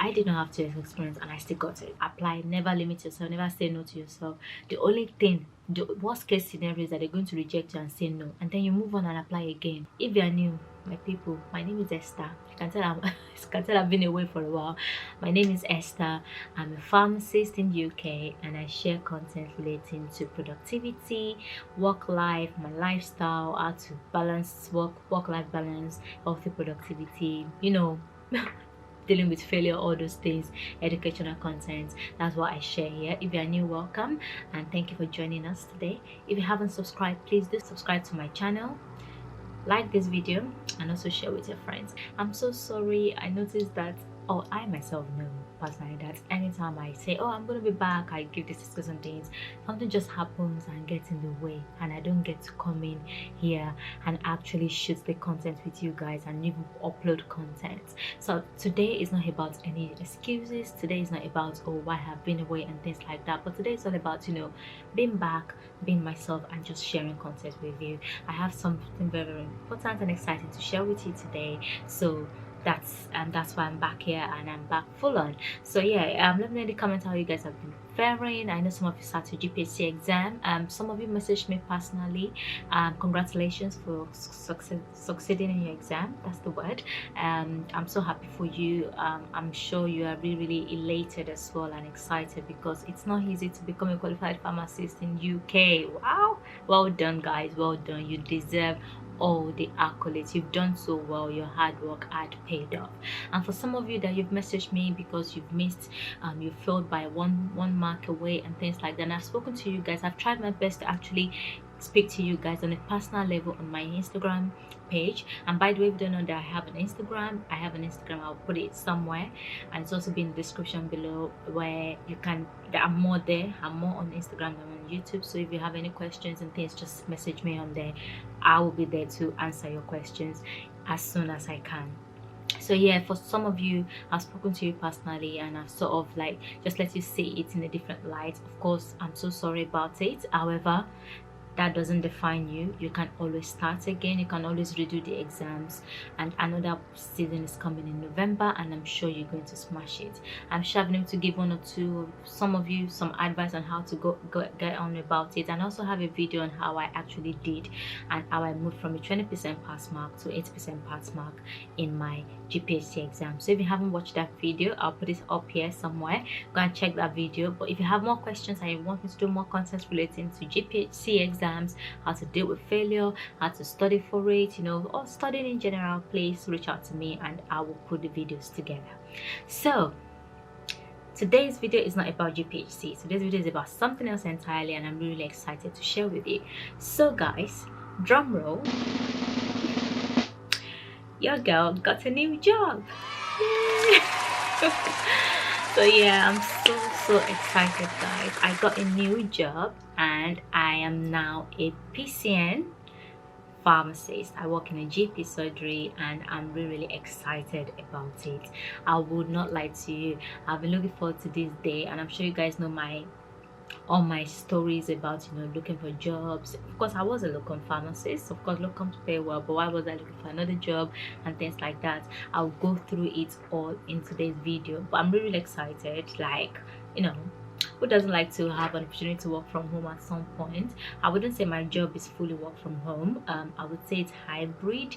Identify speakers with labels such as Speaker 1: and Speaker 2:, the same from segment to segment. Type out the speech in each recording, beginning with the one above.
Speaker 1: I did not have 2 years experience and I still got it. Apply, never limit yourself, never say no to yourself. The only thing, the worst case scenario is that they're going to reject you and say no, and then you move on and apply again. If you are new, my people, my name is Esther. You can tell I've been away for a while. My name is Esther. I'm a pharmacist in UK, and I share content relating to productivity, work life, my lifestyle, how to balance work-life balance, healthy productivity, dealing with failure, all those things, educational content. That's what I share here. If you are new, welcome, and thank you for joining us today. If you haven't subscribed, please do subscribe to my channel, like this video, and also share with your friends. I'm so sorry. I noticed that, I myself know personally that anytime I say, I'm gonna be back, I give this discussion things, something just happens and gets in the way, and I don't get to come in here and actually shoot the content with you guys and even upload content. So today is not about any excuses. Today is not about why I have been away and things like that, but today is all about being back, being myself, and just sharing content with you. I have something very, very important and exciting to share with you today, so that's why I'm back here, and I'm back full on. So yeah, let me know in the comments how you guys have been faring. I know some of you start your GPC exam. Some of you messaged me personally. Congratulations for succeeding in your exam. That's the word. I'm so happy for you. I'm sure you are really elated as well and excited, because it's not easy to become a qualified pharmacist in UK. Wow, well done guys, well done. You deserve all the accolades. You've done so well. Your hard work had paid off. And for some of you that you've messaged me because you've missed, you failed by one mark away and things like that, and I've spoken to you guys. I've tried my best to actually speak to you guys on a personal level on my Instagram page. And by the way, if you don't know that I have an Instagram, I'll put it somewhere, and it's also been in the description below, where you can, I'm more there. I'm more on Instagram than on YouTube. So if you have any questions and things, just message me on there. I will be there to answer your questions as soon as I can. So yeah, for some of you, I've spoken to you personally, and I've sort of just let you see it in a different light. Of course, I'm so sorry about it. However, that doesn't define you. You can always start again. You can always redo the exams, and another season is coming in November, and I'm sure you're going to smash it. I'm sure I'm going to give some of you some advice on how to get on about it, and also have a video on how I actually did and how I moved from a 20% pass mark to 80% pass mark in my GPC exam. So if you haven't watched that video, I'll put it up here somewhere. Go and check that video. But if you have more questions and you want me to do more content relating to GPC exams, how to deal with failure, how to study for it, or studying in general, please reach out to me and I will put the videos together. So today's video is not about GPHC. Today's video is about something else entirely, and I'm really excited to share with you. So guys, drum roll. Your girl got a new job. Yay! So yeah, I'm so excited guys. I got a new job, and I am now a PCN pharmacist. I work in a GP surgery, and I'm really excited about it. I would not lie to you. I've been looking forward to this day, and I'm sure you guys know all my stories about looking for jobs. Of course, I was a locum pharmacist. Of course, locums pay well, but why was I looking for another job and things like that? I'll go through it all in today's video. But I'm really excited. Who doesn't like to have an opportunity to work from home at some point? I wouldn't say my job is fully work from home. I would say it's hybrid,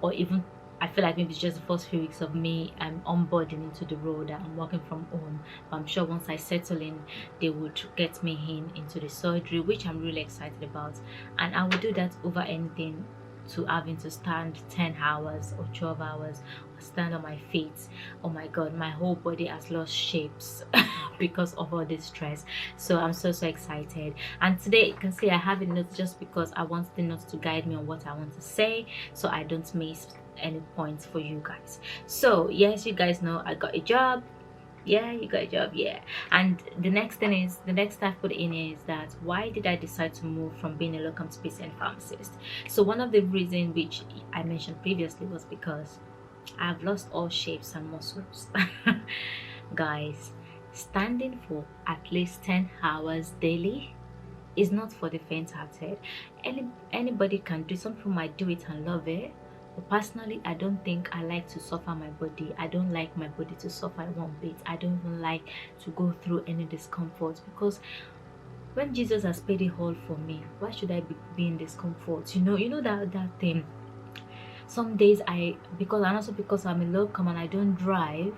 Speaker 1: or even I feel like maybe it's just the first few weeks of me onboarding into the role that I'm working from home. But I'm sure once I settle in, they would get me into the surgery, which I'm really excited about. And I would do that over anything to having to stand 10 hours or 12 hours or stand on my feet. Oh my god, my whole body has lost shapes because of all this stress. So I'm so excited. And today you can see I have a note just because I want the notes to guide me on what I want to say, so I don't miss any points for you guys. So yes, you guys know I got a job. Yeah, you got a job. Yeah. And the next I put in is that why did I decide to move from being a locum to PCN pharmacist? So one of the reasons which I mentioned previously was because I've lost all shapes and muscles. Guys, standing for at least 10 hours daily is not for the faint-hearted. Anybody can do. Some people might do it and love it, But personally, I don't think I like to suffer my body. I don't like my body to suffer one bit. I don't even like to go through any discomfort, because when Jesus has paid it all for me, why should I be in discomfort? You know that thing. Some days because, and also because I'm a locum and I don't drive,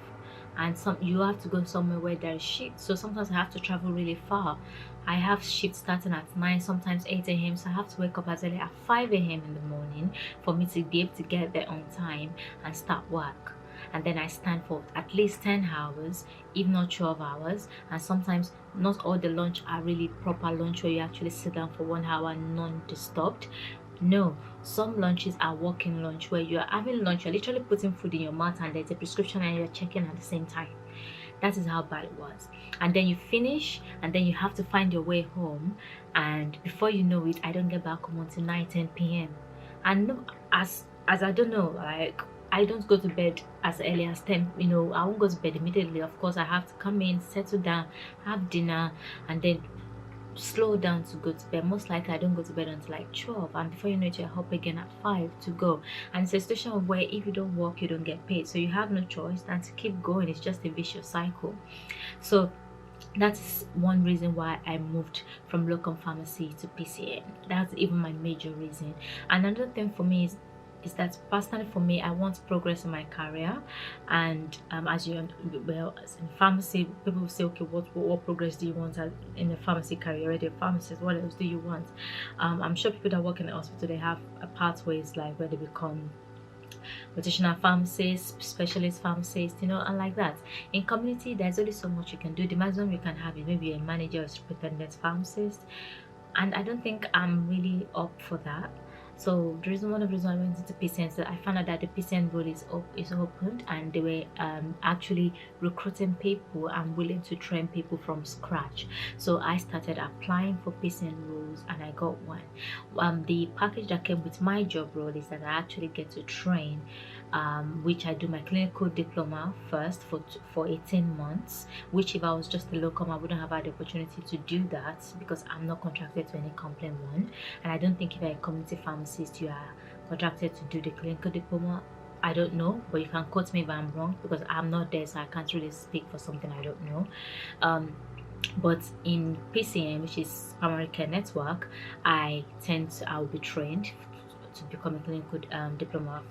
Speaker 1: and you have to go somewhere where there is shit. So sometimes I have to travel really far. I have shifts starting at 9, sometimes 8 a.m. So I have to wake up as early at 5 a.m. in the morning for me to be able to get there on time and start work. And then I stand for at least 10 hours, if not 12 hours. And sometimes not all the lunch are really proper lunch where you actually sit down for 1 hour non-disturbed. No, some lunches are walking lunch where you're having lunch, you're literally putting food in your mouth and there's a prescription and you're checking at the same time. That is how bad it was. And then you finish and then you have to find your way home, and before you know it, I don't get back home until 9-10 p.m. And as I don't know, like, I don't go to bed as early as 10. I won't go to bed immediately. Of course, I have to come in, settle down, have dinner, and then slow down to go to bed. Most likely I don't go to bed until like 12, and before you know it, you're up again at 5 to go. And it's a situation where if you don't work, you don't get paid, so you have no choice than to keep going. It's just a vicious cycle. So that's one reason why I moved from locum pharmacy to PCN. That's even my major reason. Another thing for me is that personally for me, I want progress in my career. And as in pharmacy, people will say, okay, what progress do you want in a pharmacy career? You're already a pharmacist, what else do you want? I'm sure people that work in the hospital, they have pathways like where they become rotational pharmacist, specialist pharmacist, and like that. In community, there's only so much you can do. The maximum you can have is maybe a manager or superintendent pharmacist, and I don't think I'm really up for that. So one of the reasons I went into PCN, so I found out that the PCN role is opened, and they were actually recruiting people and willing to train people from scratch. So I started applying for PCN roles and I got one. The package that came with my job role is that I actually get to train, which I do my clinical diploma first for 18 months, which if I was just a locum, I wouldn't have had the opportunity to do that because I'm not contracted to any complaint one. And I don't think if you're a community pharmacist, you are contracted to do the clinical diploma. I don't know, but you can quote me if I'm wrong because I'm not there, so I can't really speak for something I don't know. But in PCN, which is Primary Care Network, I'll be trained to become a clinical diploma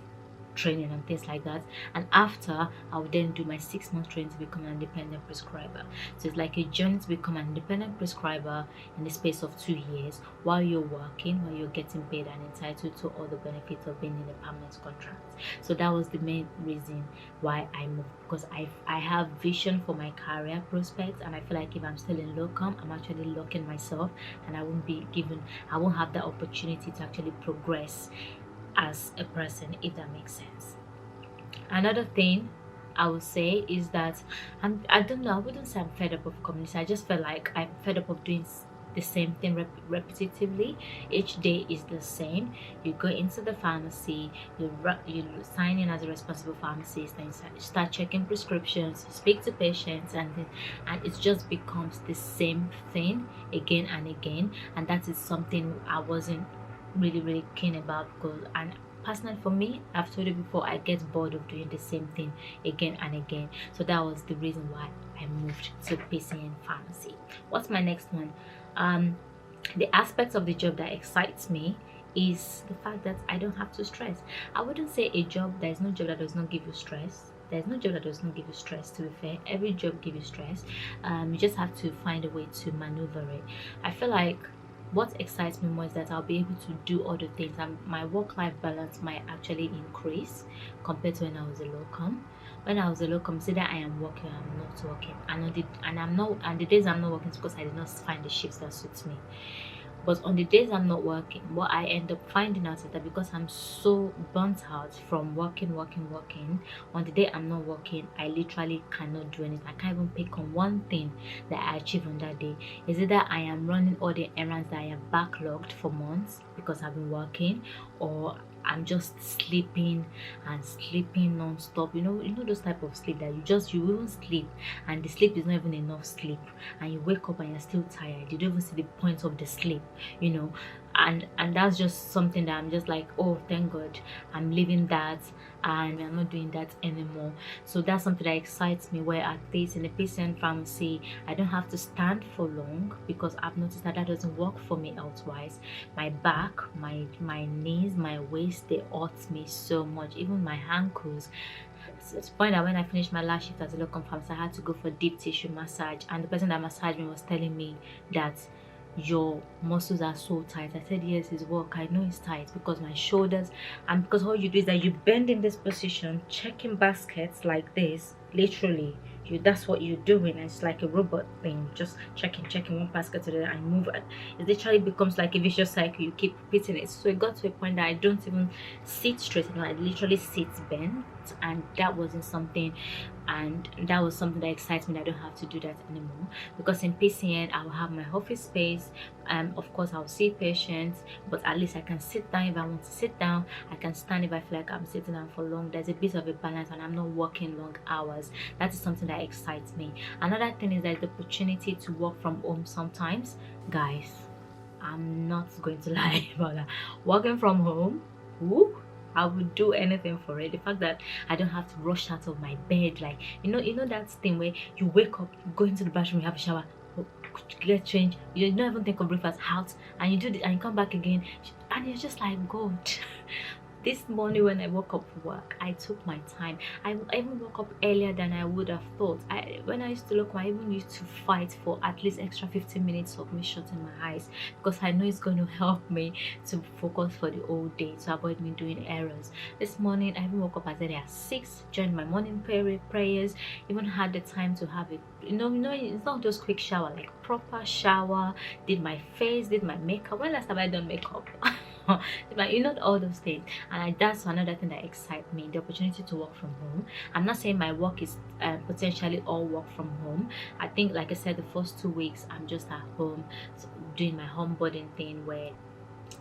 Speaker 1: training and things like that, and after I will then do my 6-month training to become an independent prescriber. So it's like a journey to become an independent prescriber in the space of 2 years while you're working, while you're getting paid and entitled to all the benefits of being in a permanent contract. So that was the main reason why I moved, because I have vision for my career prospects, and I feel like if I'm still in locum, I'm actually locking myself, and I won't have the opportunity to actually progress as a person, if that makes sense. Another thing I would say is that I don't know, I wouldn't say I'm fed up of community. I just feel like I'm fed up of doing the same thing repetitively. Each day is the same. You go into the pharmacy, you sign in as a responsible pharmacist, and you start checking prescriptions, you speak to patients, and it just becomes the same thing again and again. And that is something I wasn't really keen about, because, and personally for me, I've told you before, I get bored of doing the same thing again and again. So that was the reason why I moved to PCN Pharmacy. What's my next one? The aspects of the job that excites me is the fact that I don't have to stress. I wouldn't say there is no job that does not give you stress. There's no job that does not give you stress, to be fair. Every job gives you stress. You just have to find a way to maneuver it. I feel like what excites me more is that I'll be able to do other things, and my work-life balance might actually increase compared to when I was a locum. When I was a locum, it's either I am working or I'm not working, and the days I'm not working is because I did not find the shifts that suits me. But on the days I'm not working, what I end up finding out is that because I'm so burnt out from working, on the day I'm not working, I literally cannot do anything. I can't even pick on one thing that I achieve on that day. It's either I am running all the errands that I have backlogged for months because I've been working, or I'm just sleeping non-stop. You know those type of sleep that you even sleep and the sleep is not even enough sleep, and you wake up and you're still tired. You don't even see the point of the sleep. and that's just something that I'm just like, oh, thank God, I'm leaving that and I'm not doing that anymore. So that's something that excites me, where at least in the PCN pharmacy I don't have to stand for long, because I've noticed that doesn't work for me elsewise. My back, my knees, my waist, they hurt me so much, even my ankles. So it's the point that when I finished my last shift as a local pharmacist, I had to go for deep tissue massage, and the person that massaged me was telling me that your muscles are so tight. I said, yes, it's work. I know it's tight because my shoulders, and because all you do is that you bend in this position, checking baskets like this, literally. That's what you're doing. It's like a robot thing, just checking one basket to the other and move it. It literally becomes like a vicious cycle. You keep repeating it. So it got to a point that I don't even sit straight anymore. I literally sit bent, and that wasn't something, and that was something that excites me, that I don't have to do that anymore. Because in PCN I will have my office space, of course I'll see patients, but at least I can sit down if I want to sit down, I can stand if I feel like I'm sitting down for long. There's a bit of a balance, and I'm not working long hours. That is something that excites me. Another thing is that the opportunity to work from home sometimes. Guys, I'm not going to lie about that. Working from home, woo, I would do anything for it. The fact that I don't have to rush out of my bed, like you know that thing where you wake up, you go into the bathroom, you have a shower, get changed, you don't even think of breakfast, out, and you do it, and you come back again, and you're just like, God. This morning when I woke up for work, I took my time. I even woke up earlier than I would have thought. When I used to look, I even used to fight for at least extra 15 minutes of me shutting my eyes, because I know it's going to help me to focus for the whole day, to avoid me doing errors. This morning I even woke up as early as 6, joined my morning prayers, even had the time to have it. It's not just quick shower, like proper shower, did my face, did my makeup. When last have I done makeup? Like, all those things. And that's another thing that excites me, the opportunity to work from home. I'm not saying my work is potentially all work from home. I think, like I said, the first 2 weeks I'm just at home, so doing my homeboarding thing, where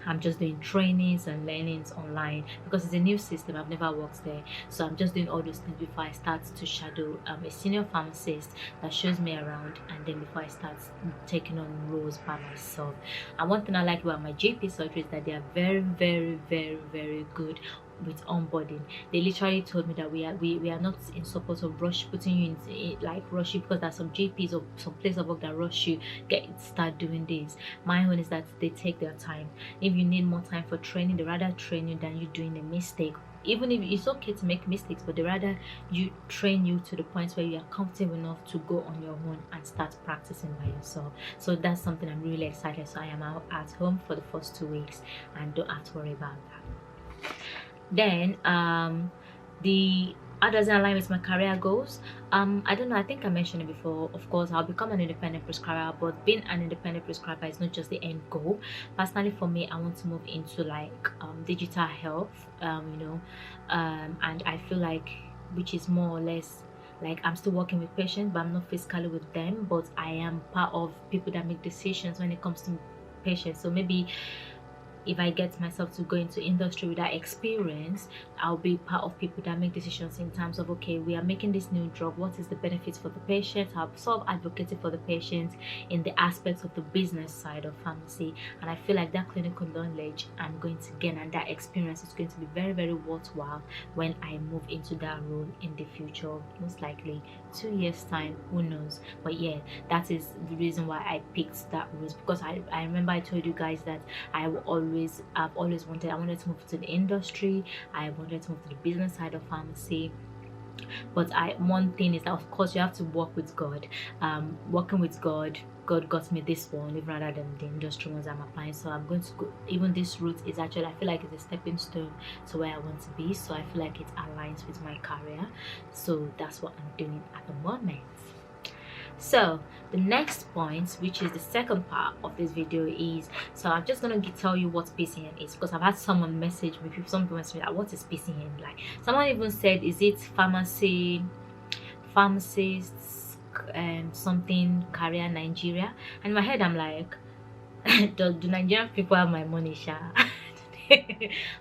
Speaker 1: I'm just doing trainings and learnings online, because it's a new system. I've never worked there, so I'm just doing all those things before I start to shadow a senior pharmacist that shows me around, and then before I start taking on roles by myself. And one thing I like about my GP surgery is that they are very, very, very, very good with onboarding. They literally told me that we are not in support of putting you in, like rush you, because there's some GPs or some place of work that rush you, start doing this. My own is that they take their time. If you need more time for training, they rather train you than you doing a mistake. Even if it's okay to make mistakes, but they rather you train you to the point where you are comfortable enough to go on your own and start practicing by yourself. So that's something I'm really excited. So I am out at home for the first 2 weeks and don't have to worry about that. Then the others in line with my career goals, I don't know, I think I mentioned it before. Of course, I'll become an independent prescriber, but being an independent prescriber is not just the end goal. Personally, for me, I want to move into like digital health, and I feel like, which is more or less like, I'm still working with patients, but I'm not physically with them, but I am part of people that make decisions when it comes to patients. So maybe if I get myself to go into industry with that experience, I'll be part of people that make decisions in terms of, okay, we are making this new drug, what is the benefits for the patient? I'll sort of advocating for the patient in the aspects of the business side of pharmacy. And I feel like that clinical knowledge I'm going to gain, and that experience is going to be very, very worthwhile when I move into that role in the future, most likely 2 years time, who knows. But yeah, that is the reason why I picked that role, because I remember I told you guys that I've always wanted to move to the industry. I wanted to move to the business side of pharmacy. But one thing is that, of course, you have to work with God. Working with God got me this one, even rather than the industry ones I'm applying. So I'm going to go, even this route is actually, I feel like it's a stepping stone to where I want to be. So I feel like it aligns with my career. So that's what I'm doing at the moment. So the next point, which is the second part of this video, is, so I'm just gonna tell you what PCN is, because I've had someone message me, someone message me, like, what is PCN? Like, someone even said, is it pharmacists something career Nigeria? And in my head I'm like, do Nigerian people have my money, Sha?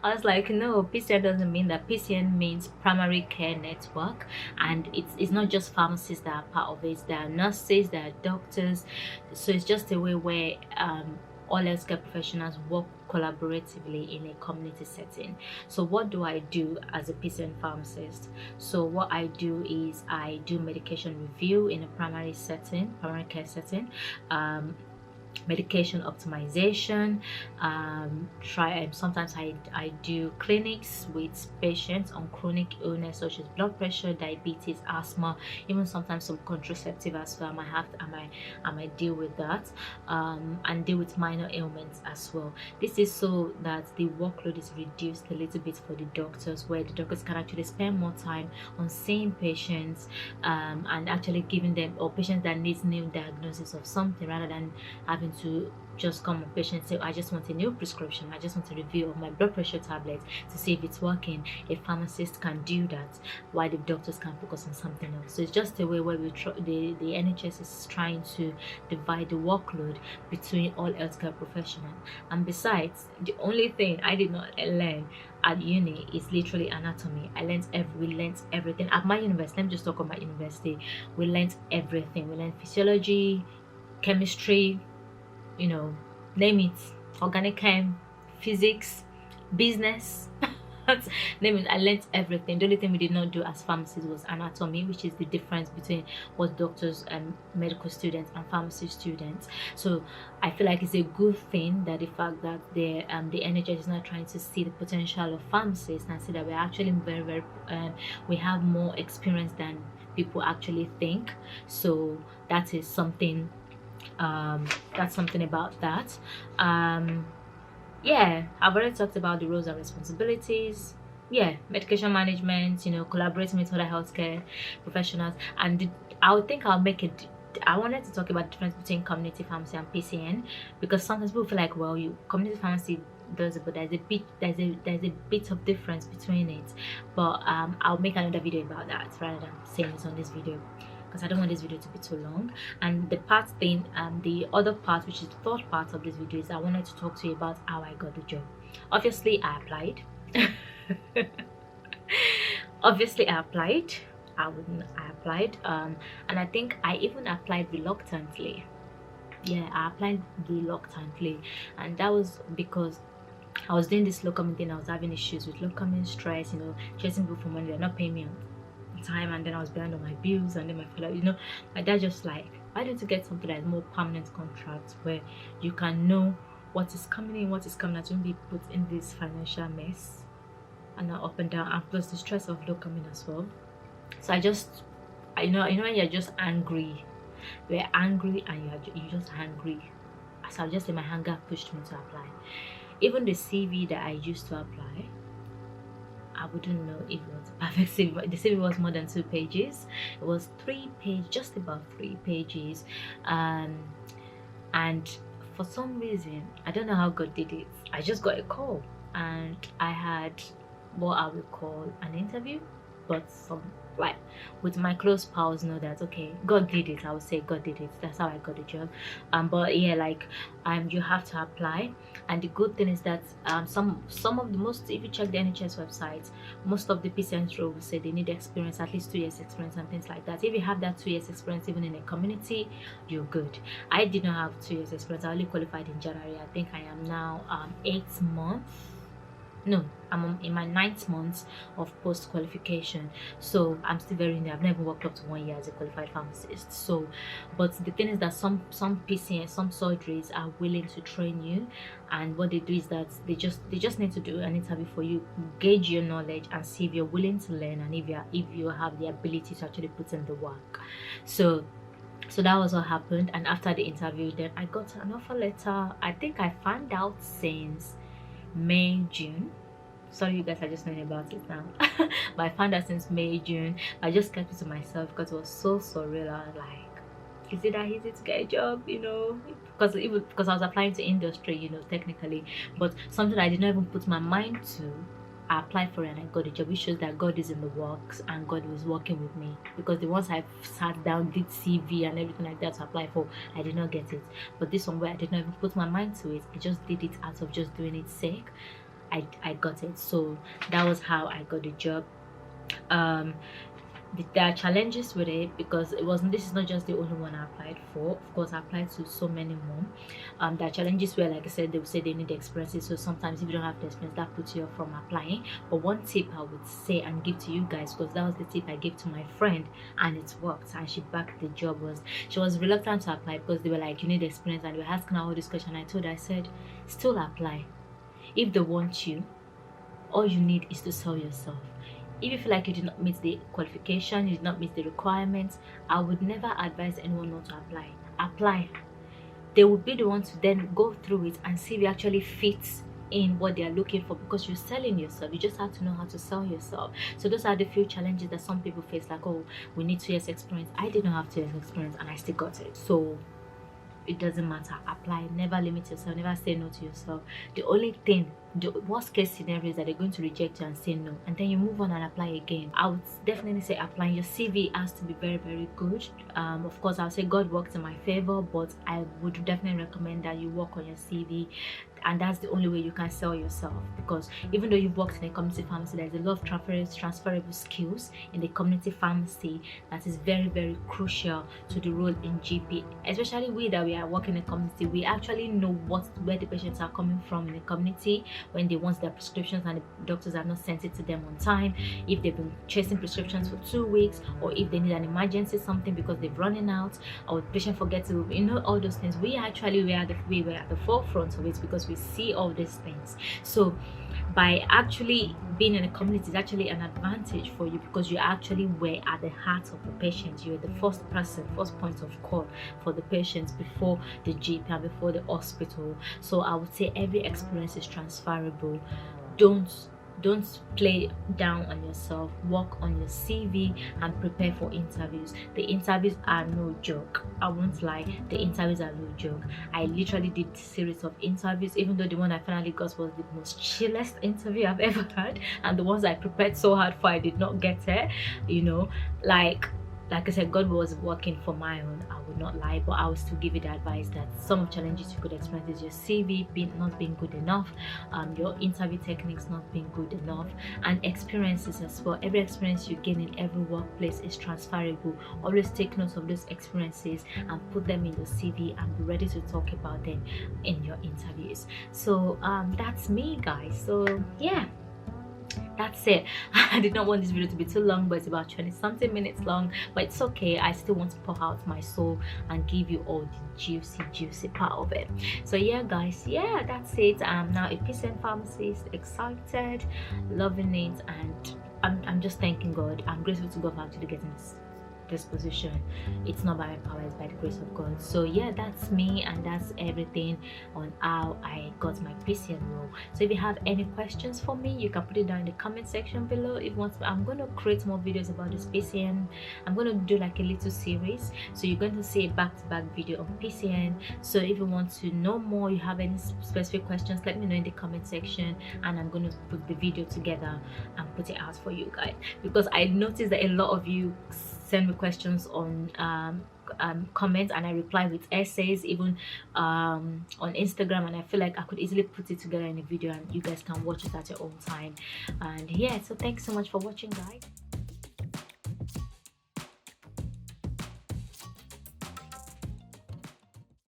Speaker 1: I was like, no, PCN doesn't mean that. PCN means primary care network, and it's not just pharmacists that are part of it. There are nurses, there are doctors. So it's just a way where all healthcare professionals work collaboratively in a community setting. So what do I do as a PCN pharmacist? So what I do is I do medication review in a primary care setting, medication optimization, sometimes I do clinics with patients on chronic illness such as blood pressure, diabetes, asthma, even sometimes some contraceptive as well. I might deal with that, and deal with minor ailments as well. This is so that the workload is reduced a little bit for the doctors, where the doctors can actually spend more time on seeing patients, and actually giving them, or patients that needs new diagnosis of something, rather than having to just come on patient and say, I just want a new prescription, I just want a review of my blood pressure tablet to see if it's working. A pharmacist can do that, while the doctors can focus on something else. So it's just a way where the NHS is trying to divide the workload between all healthcare professionals. And besides, the only thing I did not learn at uni is literally anatomy. We learned everything at my university. Let me just talk about my university. We learned everything. We learned physiology, chemistry, name it, organic chem, physics, business, name it. I learned everything. The only thing we did not do as pharmacists was anatomy, which is the difference between what doctors and medical students and pharmacy students. So I feel like it's a good thing that the fact that the NHS is not trying to see the potential of pharmacists and see that we're actually very we have more experience than people actually think. So that is something. That's something about that. Yeah, I've already talked about the roles and responsibilities. Yeah, medication management, collaborating with other healthcare professionals. And I would think I'll make it. I wanted to talk about the difference between community pharmacy and PCN, because sometimes people feel like, well, community pharmacy does it, but there's a bit of difference between it. But I'll make another video about that rather than saying it on this video, because I don't want this video to be too long. And the other part, which is the third part of this video, is I wanted to talk to you about how I got the job. Obviously I applied. I applied, and I think I even applied reluctantly. Yeah, I applied reluctantly, and that was because I was doing this locum thing. I was having issues with locum stress, chasing people for money. They're not paying me on time, and then I was behind on my bills, and then my father, my dad just like, why don't you get something that is more permanent contract, where you can know what is coming in, what is coming out, don't be put in this financial mess and up and down, and plus the stress of locum as well. So I just, when you're just angry, you're angry and you're just hungry. So I just let my hunger pushed me to apply. Even the CV that I used to apply, I wouldn't know if it was a perfect CV, but the CV was more than 2 pages. It was 3 pages, just about 3 pages. And for some reason, I don't know how God did it, I just got a call, and I had what I would call an interview, but with my close pals know that, okay, God did it. I would say God did it. That's how I got the job. But yeah, you have to apply, and the good thing is that some of the most, if you check the NHS website, most of the PCNs will say they need experience, at least 2 years experience and things like that. If you have that 2 years experience, even in a community, you're good. I did not have 2 years experience. I only qualified in January. I think I am now 8 months. No, I'm in my 9th month of post qualification, so I'm still very new. I've never worked up to 1 year as a qualified pharmacist. So, but the thing is that some PCN, some surgeries are willing to train you, and what they do is that they just need to do an interview for you, gauge your knowledge, and see if you're willing to learn, and if you have the ability to actually put in the work. So that was what happened. And after the interview, then I got an offer letter. I think I found out since May, June. Sorry, you guys are just knowing about it now. But I found out since May, June. I just kept it to myself because it was so surreal. I was like, is it that easy to get a job? Because I was applying to industry, technically, but something I did not even put my mind to. I applied for it and I got a job, which shows that God is in the works and God was working with me. Because the ones I sat down, did CV and everything like that to apply for, I did not get it. But this one, where I did not even put my mind to it, I just did it out of just doing it sake, I got it. So that was how I got the job. There are challenges with it because this is not just the only one I applied for. Of course, I applied to so many more. There are challenges where, like I said, they will say they need the experiences, so sometimes if you don't have the experience, that puts you off from applying. But one tip I would say and give to you guys, because that was the tip I gave to my friend and it worked, and she backed the job, was she was reluctant to apply because they were like, you need experience, and they were asking her all this question. I told her, I said, still apply. If they want you, all you need is to sell yourself. If you feel like you did not meet the qualification, you did not meet the requirements, I would never advise anyone not to apply. Apply. They will be the ones to then go through it and see if it actually fits in what they are looking for, because you're selling yourself. You just have to know how to sell yourself. So those are the few challenges that some people face, like, oh, we need 2 years experience. I did not have 2 years experience and I still got it. So it doesn't matter. Apply. Never limit yourself. Never say no to yourself. The only thing, the worst case scenario is that they're going to reject you and say no, and then you move on and apply again. I would definitely say applying. Your CV has to be very, very good. Of course, I'll say God works in my favor, but I would definitely recommend that you work on your CV, and that's the only way you can sell yourself. Because even though you've worked in a community pharmacy, there's a lot of transferable skills in the community pharmacy that is very, very crucial to the role in GP. Especially we that we are working in a community, we actually know where the patients are coming from in the community when they want their prescriptions and the doctors have not sent it to them on time, if they've been chasing prescriptions for 2 weeks, or if they need an emergency something because they've running out, or the patient forgets to, all those things. We actually were at the forefront of it because we see all these things. So by actually being in a community is actually an advantage for you, because you actually were at the heart of the patient. You're the first point of call for the patients before the GP and before the hospital. So I would say every experience is transferable. Don't play down on yourself. Work on your CV and prepare for interviews. The interviews are no joke. I won't lie, the interviews are no joke. I literally did a series of interviews, even though the one I finally got was the most chillest interview I've ever had, and the ones I prepared so hard for, I did not get it. Like I said, God was working for my own. I would not lie, but I would still give you the advice that some of challenges you could experience is your CV not being good enough, your interview techniques not being good enough, and experiences as well. Every experience you gain in every workplace is transferable. Always take notes of those experiences and put them in your CV and be ready to talk about them in your interviews. So that's me, guys. So yeah, that's it. I did not want this video to be too long, but it's about 20 something minutes long, but it's okay. I still want to pour out my soul and give you all the juicy part of it. So yeah, guys, yeah, that's it. I'm now a PCN pharmacist, excited, loving it, and I'm just thanking God. I'm grateful to God for actually getting this position. It's not by my power, it's by the grace of God. So yeah, that's me, and that's everything on how I got my PCN role. So if you have any questions for me, you can put it down in the comment section below. If you want, I'm going to create more videos about this PCN. I'm going to do like a little series, so you're going to see a back-to-back video on PCN. So if you want to know more, you have any specific questions, let me know in the comment section, and I'm going to put the video together and put it out for you guys, because I noticed that a lot of you send me questions on comments, and I reply with essays, even on Instagram, and I feel like I could easily put it together in a video and you guys can watch it at your own time. And yeah, so thanks so much for watching, guys.